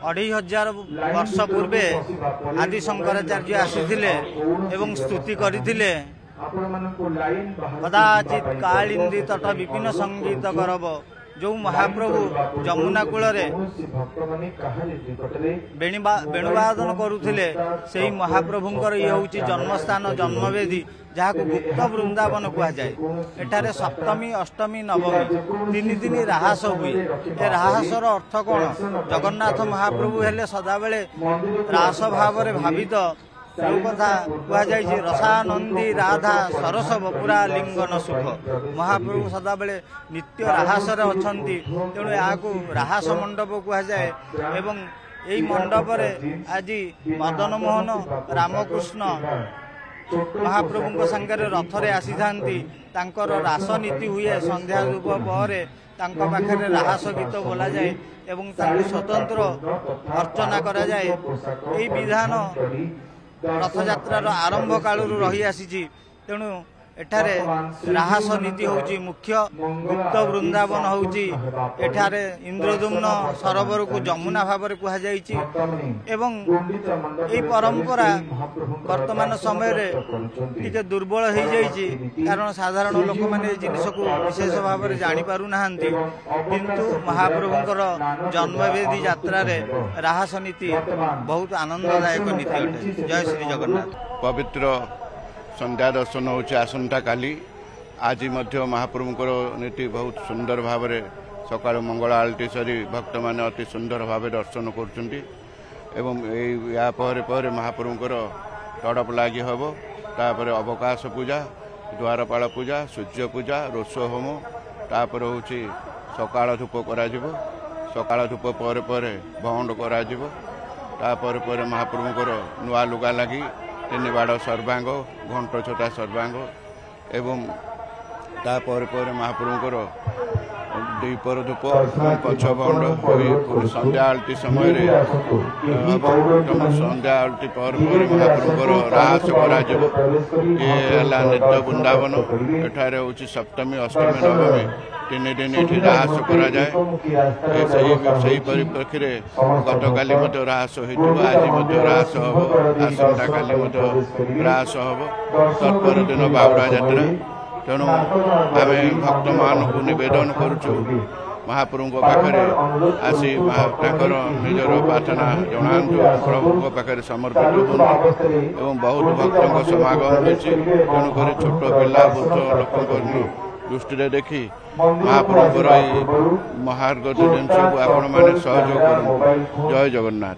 2500 वर्ष पूर्वे आदि शंकराचार्य आसीथिले एवं स्तुति करिथिले। कदाचित कालिंदी तट विपिन संगीत करब जो महाप्रभु जमुना कूल वेणुवादन करुथिले सेही महाप्रभुंकर ये हूँ जन्मस्थान जन्मवेदी जहाँ को गुप्त वृंदावन कह जाए। एठारे सप्तमी अष्टमी नवमी तीन दिन राहास हुए। ए राहासर अर्थ कौन? जगन्नाथ महाप्रभु हेले सदाबेले रास भाव भावित जो कथा कहुई रसानंदी राधा सरस बपुरा लिंगन सुख। महाप्रभु सदाबेले नित्य राहासर अछंती तेणु यहाँ राहास मंडप कहुए। एवं यही मंडप आज मदन मोहन रामकृष्ण महाप्रभु संगे रथरे आसी था। रास नीति हुए संध्या धूप पर पाखे राहास गीत बोला जाए एवं स्वतंत्र अर्चना करा जाए। यही विधान रथयात्रार आरंभ कालू रही आसी। तेणु एठारे राहास नीति होउची मुख्य। गुप्त वृंदावन होउची एठारे इंद्रदुम्न सरोवर को जमुना भाव में कह जाइछि। एवं यही परंपरा वर्तमान समय रे टिके दुर्बल हो जाइछि कारण साधारण लोक माने जिनिस को विशेष भाव में जानि पारु नाहंती। किंतु महाप्रभुंकर जन्मवेदी यात्रा रे राहास नीति बहुत आनंददायक नीति अटे। जय श्री जगन्नाथ। पवित्र संध्या दर्शन होची आसंता काली। आज महाप्रभुंकर नीति बहुत सुंदर भाव में सकाळ मंगल आलती सरी भक्त मैंने अति सुंदर भाव दर्शन करुँच। या पर महाप्रभुंकर तड़प लगी हम तापर अवकाश पूजा द्वारपाल पूजा सूर्य पूजा रोष होम तापर हूँ सकाळ धूप करा सकाळ धूप पर भंड कर महाप्रभुंकर नुआ लुगा लगी तीन बाड़ सर्वांग घंट छोटा सर्वांग एवं तापर महाप्रभुंकर द्विपर धूप पछ भंड संध्या आलती समय संध्या आलती पर महाप्रभुंकर राहास नित्य वृंदावन। एठारे हूँ सप्तमी अष्टमी नवमी तीन दिन ये राहास करा जाए। परिप्रेक्षी में गतकाली राहास होता आज राहास हम आसंता काली राहास हम तत्पर दिन बाहुड़ा यात्रा। तेणु आम भक्त मान को निवेदन करुचु महाप्रभु पाखे आसी निजर प्रार्थना जनातु प्रभु पाखे समर्पित एवं बहुत भक्त समागम होती। तेणुक छोट पिला बुद्ध लोक दृष्टि देखी महाप्रभुर महार्ग जिन को आपण मैंने सहयोग करूँ। जय जगन्नाथ।